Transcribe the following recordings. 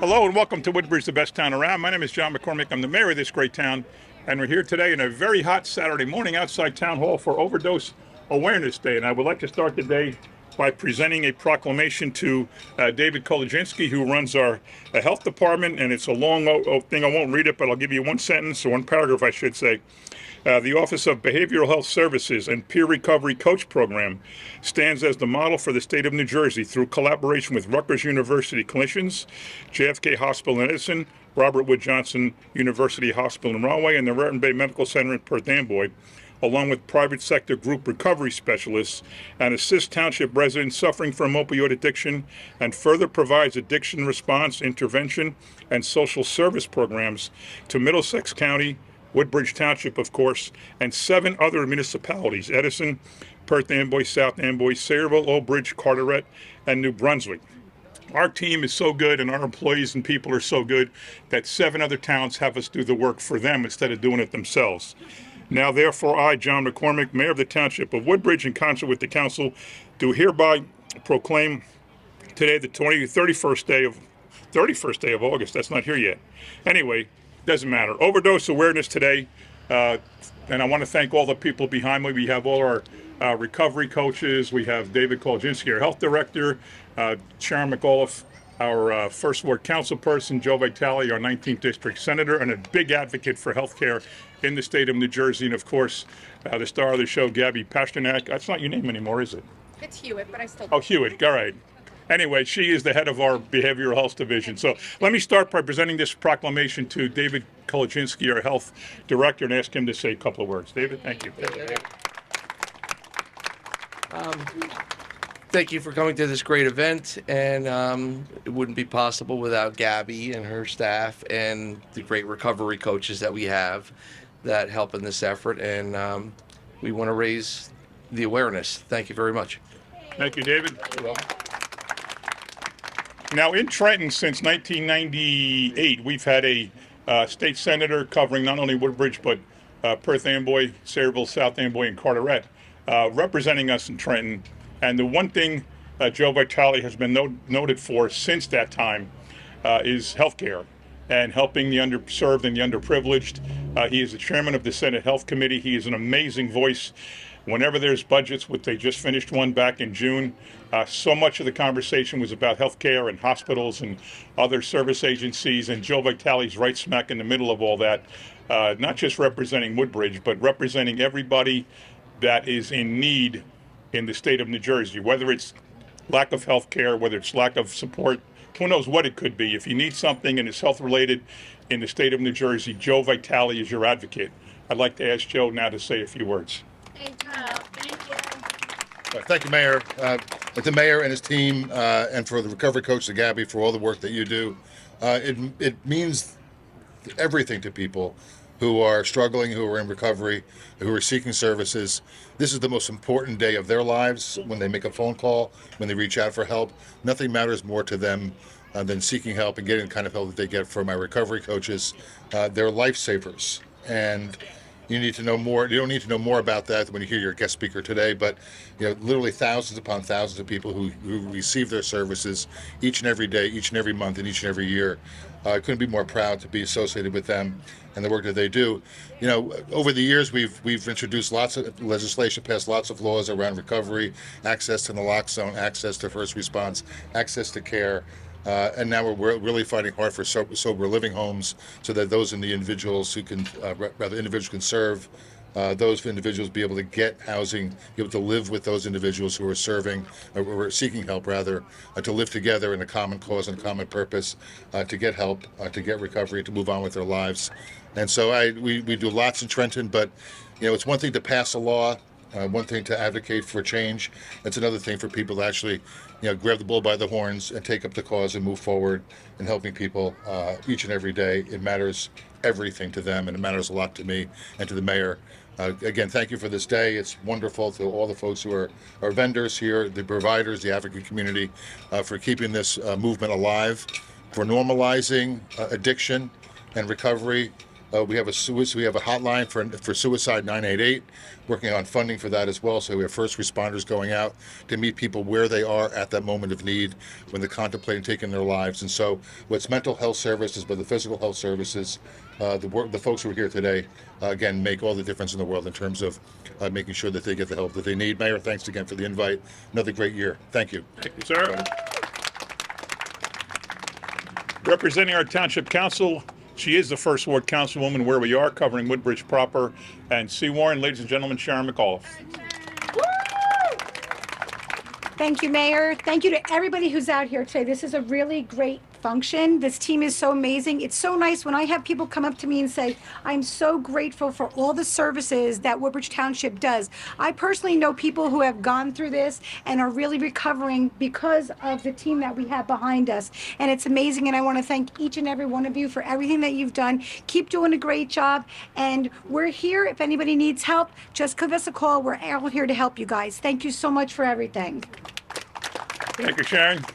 Hello and welcome to Woodbridge, the best town around. My name is John McCormick. I'm the mayor of this great town, and we're here today on a very hot Saturday morning outside Town Hall for Overdose Awareness Day. And I would like to start the day by presenting a proclamation to David Kolodziński, who runs our health department. And it's a long thing. I won't read it, but I'll give you one sentence or one paragraph, I should say. The Office of Behavioral Health Services and Peer Recovery Coach Program stands as the model for the state of New Jersey through collaboration with Rutgers University clinicians, JFK Hospital in Edison, Robert Wood Johnson University Hospital in Rahway, and the Raritan Bay Medical Center in Perth Amboy, along with private sector group recovery specialists, and assists township residents suffering from opioid addiction, and further provides addiction response, intervention, and social service programs to Middlesex County, Woodbridge Township, of course, and 7 other municipalities: Edison, Perth Amboy, South Amboy, Sayreville, Old Bridge, Carteret, and New Brunswick. Our team is so good and our employees and people are so good that 7 other towns have us do the work for them instead of doing it themselves. Now, therefore, I, John McCormick, Mayor of the Township of Woodbridge, in concert with the Council, do hereby proclaim today the 31st day of August. That's not here yet. Anyway, doesn't matter. Overdose awareness today, and I want to thank all the people behind me. We have all our recovery coaches. We have David Kolodziński, our health director, Sharon McAuliffe, our First Ward council person, Joe Vitale, our 19th district senator, and a big advocate for health care in the state of New Jersey, and of course, the star of the show, Gabby Pasternak. That's not your name anymore, is it? It's Hewitt, but I still. Oh, Hewitt. All right. Anyway, she is the head of our behavioral health division. So let me start by presenting this proclamation to David Kolodziński, our health director, and ask him to say a couple of words. David, thank you. Thank you for coming to this great event, and it wouldn't be possible without Gabby and her staff and the great recovery coaches that we have that help in this effort, and we want to raise the awareness. Thank you very much. Thank you, David. You're welcome. Now, in Trenton, since 1998, we've had a state senator covering not only Woodbridge, but Perth Amboy, Sayreville, South Amboy, and Carteret, representing us in Trenton. And the one thing Joe Vitale has been noted for since that time is healthcare and helping the underserved and the underprivileged. He is the chairman of the Senate Health Committee. He is an amazing voice. Whenever there's budgets, which they just finished one back in June, so much of the conversation was about healthcare and hospitals and other service agencies, and Joe Vitale's right smack in the middle of all that, not just representing Woodbridge, but representing everybody that is in need in the state of New Jersey, whether it's lack of health care, whether it's lack of support, who knows what it could be. If you need something and it's health-related in the state of New Jersey, Joe Vitale is your advocate. I'd like to ask Joe now to say a few words. Thank you, Mayor. With the mayor and his team, and for the recovery coach, to Gabby, for all the work that you do. It means everything to people who are struggling, who are in recovery, who are seeking services. This is the most important day of their lives. When they make a phone call, when they reach out for help, nothing matters more to them than seeking help and getting the kind of help that they get from my recovery coaches. They're lifesavers, and you need to know more. You don't need to know more about that when you hear your guest speaker today, but literally thousands upon thousands of people who receive their services each and every day, each and every month, and each and every year. I couldn't be more proud to be associated with them and the work that they do. Over the years, we've introduced lots of legislation, passed lots of laws around recovery, access to the lock zone, access to first response, access to care. And now we're really fighting hard for sober living homes, so that those individuals individuals can serve those individuals, be able to get housing, be able to live with those individuals who are seeking help, to live together in a common cause and a common purpose, to get help, to get recovery, to move on with their lives. And so we do lots in Trenton, but it's one thing to pass a law. One thing to advocate for change. It's another thing for people to actually, grab the bull by the horns and take up the cause and move forward in helping people each and every day. It matters everything to them, and it matters a lot to me and to the mayor. Again, thank you for this day. It's wonderful to all the folks who are vendors here, the providers, the advocate community, for keeping this movement alive, for normalizing addiction and recovery, We have a hotline for suicide 988, working on funding for that as well. So we have first responders going out to meet people where they are at that moment of need when they're contemplating taking their lives. And so, what's mental health services, but the physical health services, the folks who are here today, again, make all the difference in the world in terms of making sure that they get the help that they need. Mayor, thanks again for the invite. Another great year. Thank you. Thank you, sir. Representing our Township Council, she is the first Ward Councilwoman where we are, covering Woodbridge proper and Seawarren. Ladies and gentlemen, Sharon McAuliffe. Thank you, Mayor. Thank you to everybody who's out here today. This is a really great function. This team is so amazing. It's so nice when I have people come up to me and say, I'm so grateful for all the services that Woodbridge Township does. I personally know people who have gone through this and are really recovering because of the team that we have behind us. And it's amazing, and I want to thank each and every one of you for everything that you've done. Keep doing a great job, and we're here. If anybody needs help, just give us a call. We're all here to help you guys. Thank you so much for everything. Thank you, Sharon.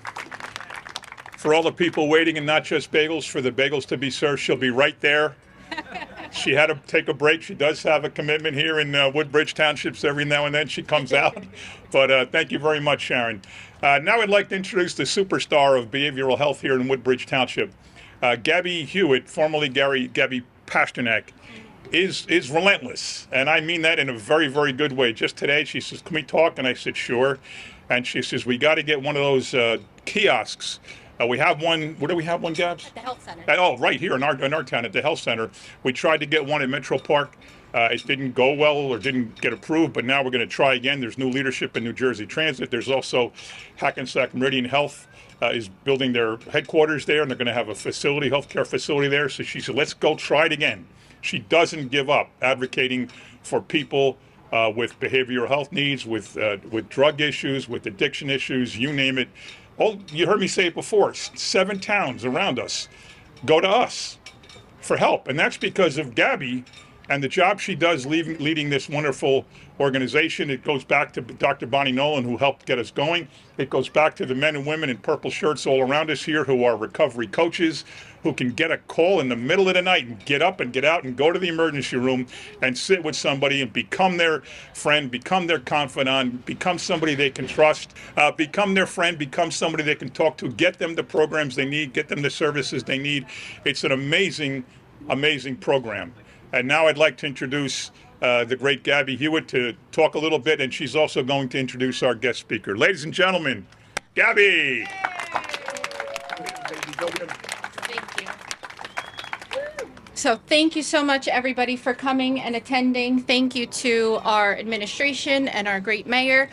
For all the people waiting, and not just bagels, for the bagels to be served, she'll be right there. She had to take a break. She does have a commitment here in Woodbridge Townships. Every now and then she comes out. But thank you very much, Sharon. Now I'd like to introduce the superstar of behavioral health here in Woodbridge Township. Gabby Hewitt, formerly Gabby Pasternak, is relentless. And I mean that in a very, very good way. Just today she says, can we talk? And I said, sure. And she says, we got to get one of those kiosks. We have one. Where do we have one, Gabs? At the health center. Right here in our town at the health center. We tried to get one in Metro Park. It didn't go well or didn't get approved, but now we're going to try again. There's new leadership in New Jersey Transit. There's also Hackensack Meridian Health is building their headquarters there, and they're going to have a facility, healthcare facility there. So she said, let's go try it again. She doesn't give up, advocating for people with behavioral health needs, with drug issues, with addiction issues, you name it. You heard me say it before, 7 towns around us go to us for help. And that's because of Gabby and the job she does leading this wonderful organization. It goes back to Dr. Bonnie Nolan, who helped get us going. It goes back to the men and women in purple shirts all around us here who are recovery coaches, who can get a call in the middle of the night and get up and get out and go to the emergency room and sit with somebody and become their friend, become their confidant, become somebody they can trust, become their friend, become somebody they can talk to, get them the programs they need, get them the services they need. It's an amazing, amazing program. And now I'd like to introduce the great Gabby Hewitt to talk a little bit, and she's also going to introduce our guest speaker. Ladies and gentlemen, Gabby. Thank you. So thank you so much, everybody, for coming and attending. Thank you to our administration and our great mayor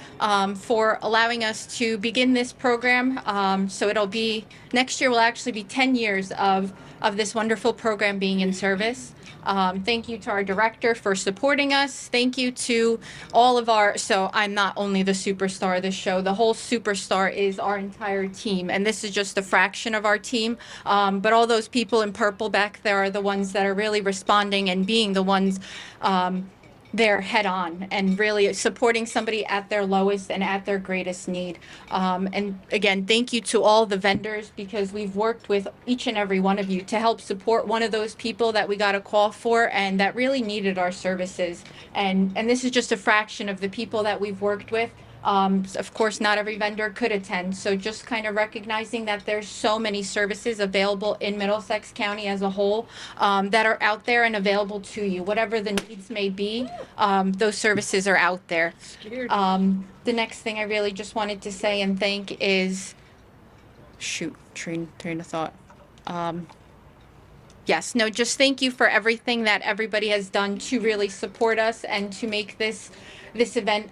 for allowing us to begin this program. So it'll be, next year will actually be 10 years of this wonderful program being in service. Thank you to our director for supporting us. Thank you to all of so I'm not only the superstar of this show, the whole superstar is our entire team. And this is just a fraction of our team. But all those people in purple back there are the ones that are really responding and being the ones there head on and really supporting somebody at their lowest and at their greatest need. And again, thank you to all the vendors, because we've worked with each and every one of you to help support one of those people that we got a call for and that really needed our services. And this is just a fraction of the people that we've worked with. Of course, not every vendor could attend, so just kind of recognizing that there's so many services available in Middlesex County as a whole that are out there and available to you. Whatever the needs may be, those services are out there. The next thing I really just wanted to say and thank is, train of thought. Yes, no, just thank you for everything that everybody has done to really support us and to make this event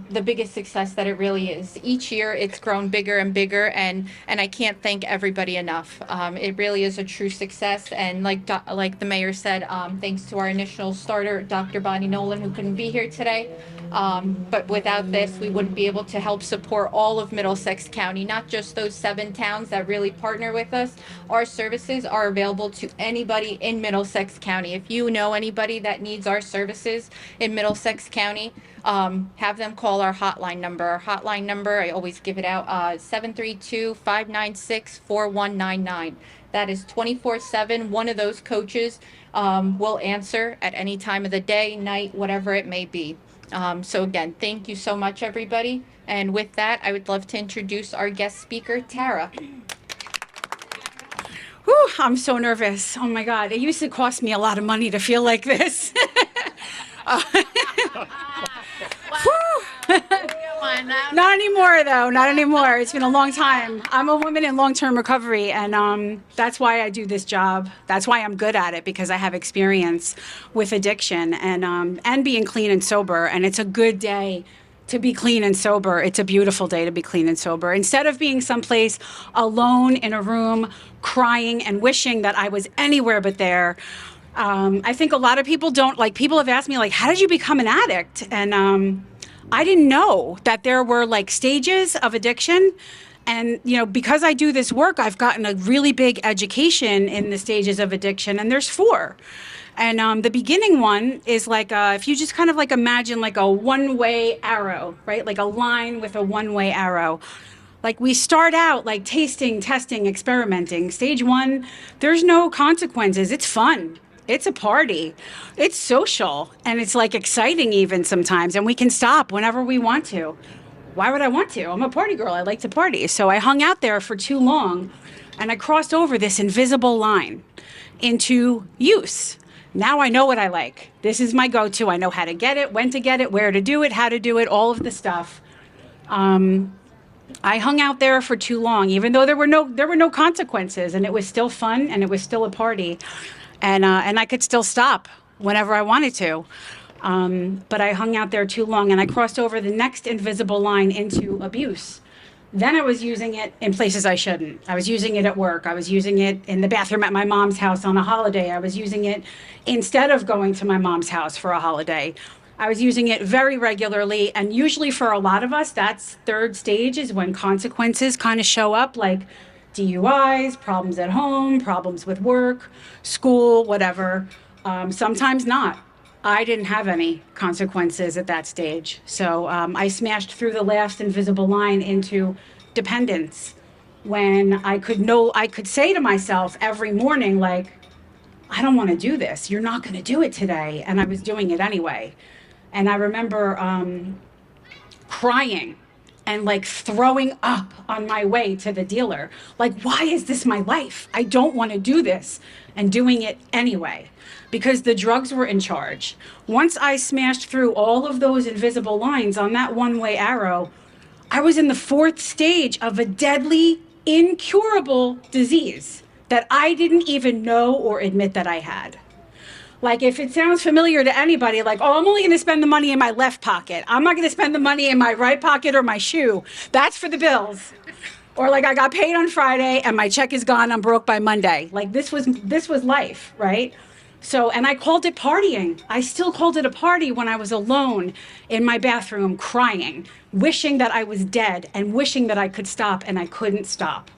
the biggest success that it really is. Each year it's grown bigger and bigger, and I can't thank everybody enough. It really is a true success, and like the mayor said, thanks to our initial starter, Dr. Bonnie Nolan, who couldn't be here today. But without this, we wouldn't be able to help support all of Middlesex County, not just those 7 towns that really partner with us. Our services are available to anybody in Middlesex County. If you know anybody that needs our services in Middlesex County, have them call our hotline number. Our hotline number, I always give it out, 732-596-4199. that is 24/7. One of those coaches will answer at any time of the day, night, whatever it may be. So again, thank you so much, everybody. And with that, I would love to introduce our guest speaker, Tara. Whew, I'm so nervous. Oh my God. It used to cost me a lot of money to feel like this. Not anymore, though. Not anymore. It's been a long time. I'm a woman in long-term recovery, and that's why I do this job. That's why I'm good at it, because I have experience with addiction and being clean and sober. And it's a good day to be clean and sober. It's a beautiful day to be clean and sober. Instead of being someplace alone in a room, crying and wishing that I was anywhere but there. I think a lot of people don't, like, people have asked me, like, how did you become an addict? And I didn't know that there were, like, stages of addiction. And, you know, because I do this work, I've gotten a really big education in the stages of addiction, and there's 4. And the beginning one is like, if you just kind of like imagine like a one-way arrow, right? Like a line with a one-way arrow. Like we start out like tasting, testing, experimenting. Stage 1, there's no consequences. It's fun. It's a party. It's social. And it's like exciting even sometimes. And we can stop whenever we want to. Why would I want to? I'm a party girl. I like to party. So I hung out there for too long, and I crossed over this invisible line into use. Now I know what I like. This is my go-to. I know how to get it, when to get it, where to do it, how to do it, all of the stuff. I hung out there for too long, even though there were no consequences, and it was still fun, and it was still a party, and I could still stop whenever I wanted to. But I hung out there too long, and I crossed over the next invisible line into abuse. Then I was using it in places I shouldn't. I was using it at work. I was using it in the bathroom at my mom's house on a holiday. I was using it instead of going to my mom's house for a holiday. I was using it very regularly, and usually for a lot of us, that's 3rd stage is when consequences kind of show up, like DUIs, problems at home, problems with work, school, whatever. Sometimes not. I didn't have any consequences at that stage. So I smashed through the last invisible line into dependence, when I could say to myself every morning, like, I don't want to do this. You're not going to do it today. And I was doing it anyway. And I remember crying and like throwing up on my way to the dealer. Like, why is this my life? I don't want to do this. And doing it anyway, because the drugs were in charge. Once I smashed through all of those invisible lines on that one-way arrow, I was in the 4th stage of a deadly, incurable disease that I didn't even know or admit that I had. Like, if it sounds familiar to anybody, like, oh, I'm only going to spend the money in my left pocket. I'm not going to spend the money in my right pocket or my shoe. That's for the bills. Or like, I got paid on Friday and my check is gone. I'm broke by Monday. Like, this was life, right? So, and I called it partying. I still called it a party when I was alone in my bathroom crying, wishing that I was dead and wishing that I could stop, and I couldn't stop.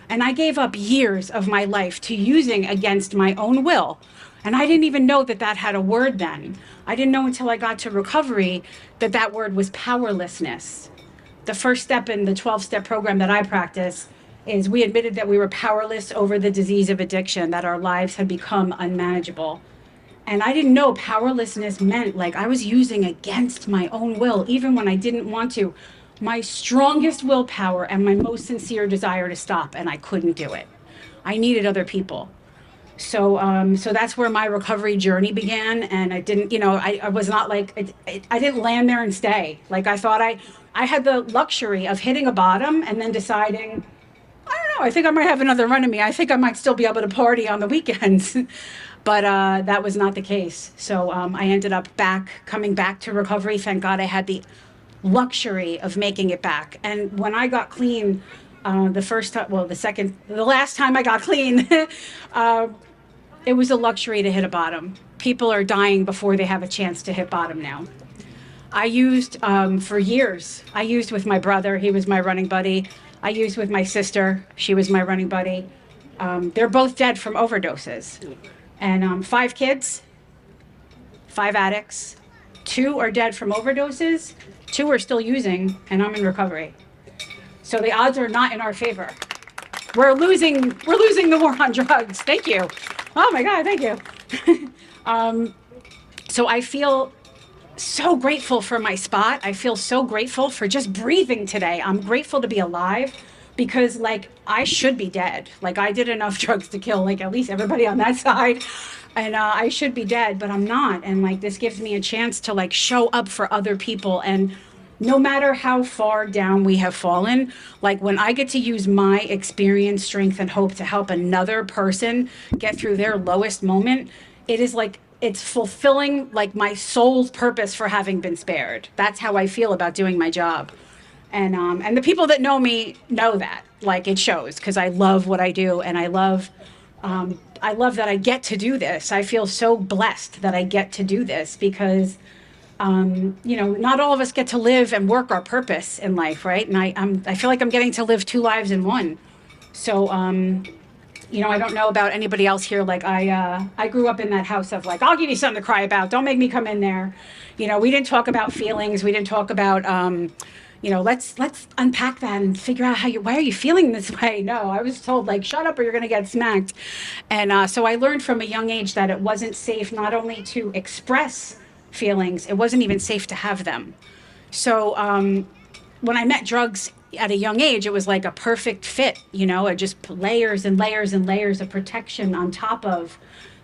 And I gave up years of my life to using against my own will. And I didn't even know that that had a word then. I didn't know until I got to recovery that that word was powerlessness. The first step in the 12-step program that I practice is we admitted that we were powerless over the disease of addiction, that our lives had become unmanageable. And I didn't know powerlessness meant like I was using against my own will, even when I didn't want to. My strongest willpower and my most sincere desire to stop, and I couldn't do it. I needed other people. So that's where my recovery journey began. And I didn't, I was not like, I didn't land there and stay. Like, I thought I had the luxury of hitting a bottom and then deciding, I don't know, I think I might have another run in me. I think I might still be able to party on the weekends. But that was not the case. So I ended up coming back to recovery. Thank God I had the luxury of making it back. And when I got clean, the last time I got clean, it was a luxury to hit a bottom. People are dying before they have a chance to hit bottom now. I used for years. I used with my brother. He was my running buddy. I used with my sister. She was my running buddy. They're both dead from overdoses. And 5 kids, 5 addicts. 2 are dead from overdoses. 2 are still using, and I'm in recovery. So the odds are not in our favor. we're losing the war on drugs. Thank you. Oh my God, thank you. So I feel so grateful for my spot. I feel so grateful for just breathing today. I'm grateful to be alive because like I should be dead. Like I did enough drugs to kill like at least everybody on that side. And I should be dead, but I'm not. And like this gives me a chance to like show up for other people. And no matter how far down we have fallen, like when I get to use my experience, strength, and hope to help another person get through their lowest moment, it is like it's fulfilling like my soul's purpose for having been spared. That's how I feel about doing my job. And the people that know me know that. Like it shows because I love what I do and I love that I get to do this. I feel so blessed that I get to do this because you know, not all of us get to live and work our purpose in life, right? And I feel like I'm getting to live two lives in one. So you know, I don't know about anybody else here. Like I grew up in that house of like, I'll give you something to cry about. Don't make me come in there. You know, we didn't talk about feelings. We didn't talk about, you know, let's unpack that and figure out why are you feeling this way? No, I was told like, shut up or you're going to get smacked. And so I learned from a young age that it wasn't safe not only to express feelings, it wasn't even safe to have them. So when I met drugs at a young age, it was like a perfect fit, you know, it just layers and layers and layers of protection on top of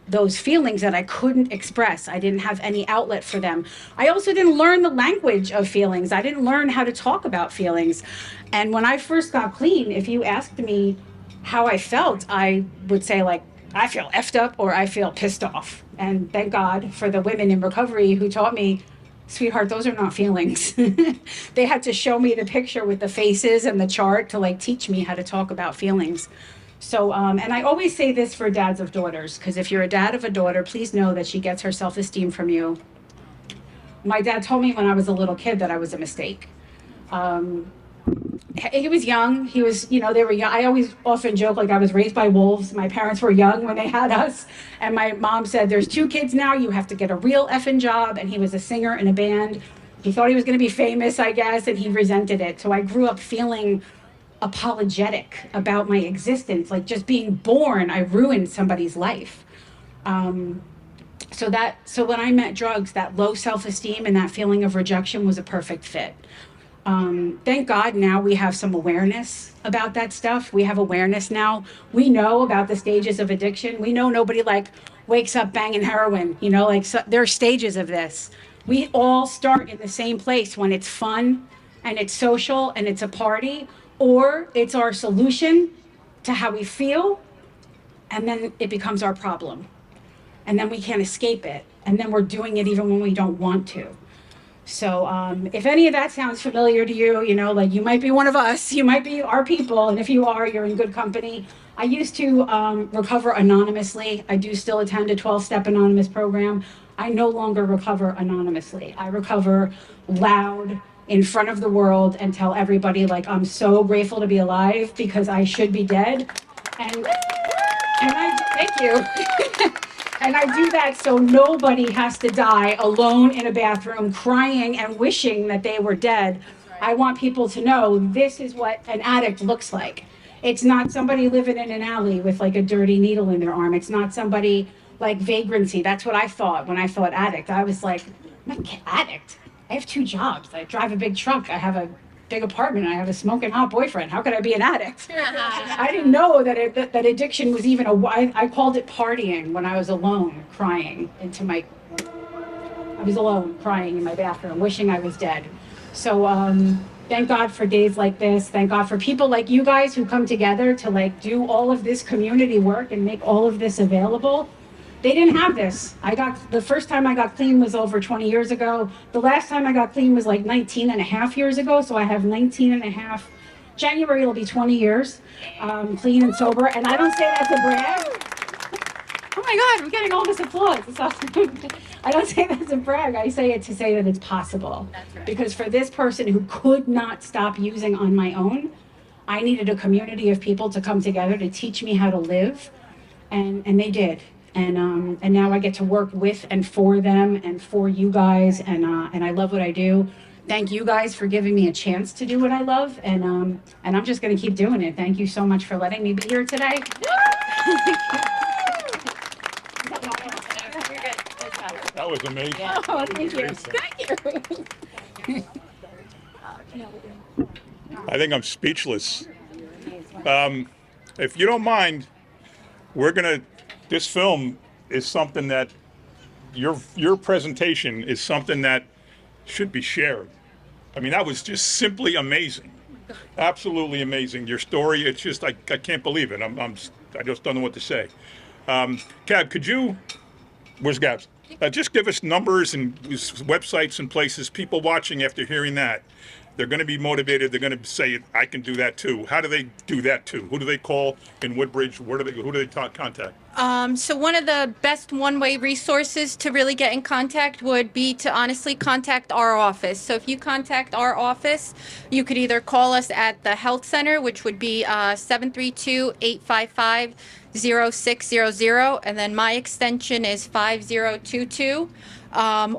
those feelings that I couldn't express. I didn't have any outlet for them. I also didn't learn the language of feelings. I didn't learn how to talk about feelings. And when I first got clean, if you asked me how I felt, I would say like, I feel effed up or I feel pissed off. And thank God for the women in recovery who taught me, sweetheart, those are not feelings. They had to show me the picture with the faces and the chart to like teach me how to talk about feelings. So, and I always say this for dads of daughters, because if you're a dad of a daughter, please know that she gets her self-esteem from you. My dad told me when I was a little kid that I was a mistake. He was young. He was, you know, they were young. I always often joke like I was raised by wolves. My parents were young when they had us. And my mom said, there's 2 kids now. You have to get a real effing job. And he was a singer in a band. He thought he was going to be famous, I guess, and he resented it. So I grew up feeling apologetic about my existence. Like just being born, I ruined somebody's life. So when I met drugs, that low self-esteem and that feeling of rejection was a perfect fit. Thank God now we have some awareness about that stuff. We have awareness now. We know about the stages of addiction. We know nobody like wakes up banging heroin, you know, like so, there are stages of this. We all start in the same place when it's fun and it's social and it's a party, or it's our solution to how we feel, and then it becomes our problem. And then we can't escape it. And then we're doing it even when we don't want to. So if any of that sounds familiar to you, you know, like you might be one of us, you might be our people, and if you are, you're in good company. I used to recover anonymously. I do still attend a 12-step anonymous program. I no longer recover anonymously. I recover loud in front of the world and tell everybody like I'm so grateful to be alive because I should be dead. And I thank you. And I do that so nobody has to die alone in a bathroom crying and wishing that they were dead. I want people to know this is what an addict looks like. It's not somebody living in an alley with like a dirty needle in their arm. It's not somebody like vagrancy. That's what I thought when I thought addict. I was like, I'm an addict. I have 2 jobs. I drive a big truck. I have a big apartment. I have a smoking hot boyfriend. How could I be an addict? I didn't know that addiction was even I called it partying when I was alone, crying I was alone, crying in my bathroom, wishing I was dead. So thank God for days like this. Thank God for people like you guys who come together to like do all of this community work and make all of this available. They didn't have this. The first time I got clean was over 20 years ago. The last time I got clean was like 19 and a half years ago. So I have 19 and a half. January will be 20 years clean and sober. And I don't say that to brag. Oh my God, I'm getting all this applause. It's awesome. I don't say that to brag. I say it to say that it's possible. That's right. Because for this person who could not stop using on my own, I needed a community of people to come together to teach me how to live. And they did. And now I get to work with and for them and for you guys, and I love what I do. thank you guys for giving me a chance to do what I love, and I'm just going to keep doing it. Thank you so much for letting me be here today. That was amazing. Oh, thank you. I think I'm speechless. If you don't mind, this film is something that your presentation is something that should be shared. I mean, that was just simply amazing. Absolutely amazing. Your story, it's just, I can't believe it. I just don't know what to say. Gab, where's Gabs? Just give us numbers and websites and places. People watching after hearing that, they're going to be motivated. They're going to say, "I can do that too." How do they do that too? Who do they call in Woodbridge? Who do they contact? So one of the best one-way resources to really get in contact would be to honestly contact our office. So if you contact our office, you could either call us at the health center, which would be 732-855-0600, and then my extension is 5022.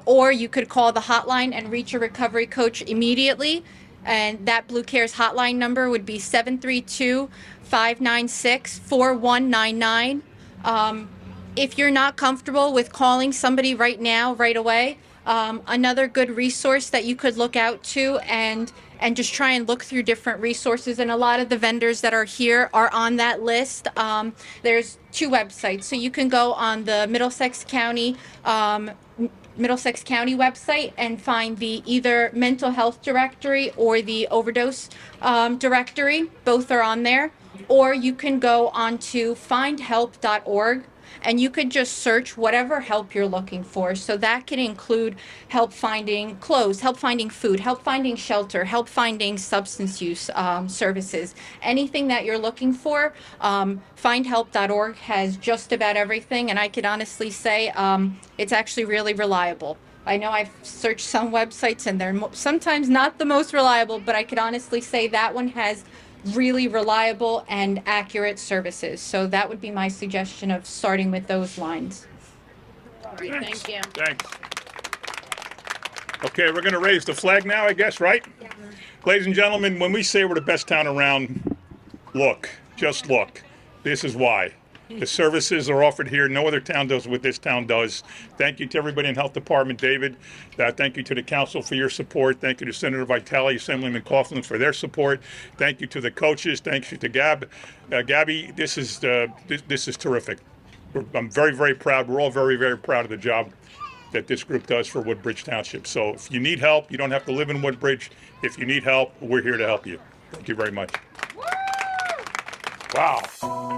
Or you could call the hotline and reach a recovery coach immediately. And that Blue Cares hotline number would be 732-596-4199. If you're not comfortable with calling somebody right now, right away, another good resource that you could look out to and just try and look through different resources. And a lot of the vendors that are here are on that list. There's 2 websites. So you can go on the Middlesex County website and find the either mental health directory or the overdose directory. Both are on there. Or you can go onto findhelp.org and you could just search whatever help you're looking for. So that can include help finding clothes, help finding food, help finding shelter, help finding substance use services. Anything that you're looking for, findhelp.org has just about everything. And I can honestly say it's actually really reliable. I know I've searched some websites and they're sometimes not the most reliable, but I could honestly say that one has really reliable and accurate services. So that would be my suggestion of starting with those lines. Thank you. Thanks. Okay, we're going to raise the flag now, I guess, right? Yeah. Ladies and gentlemen, when we say we're the best town around, look, just look. This is why. The services are offered here. No other town does what this town does. Thank you to everybody in Health Department, David. Thank you to the council for your support. Thank you to Senator Vitale, Assemblyman Coughlin for their support. Thank you to the coaches. Thank you to Gabby. This is terrific. I'm very, very proud. We're all very, very proud of the job that this group does for Woodbridge Township. So if you need help, you don't have to live in Woodbridge. If you need help, we're here to help you. Thank you very much. Wow.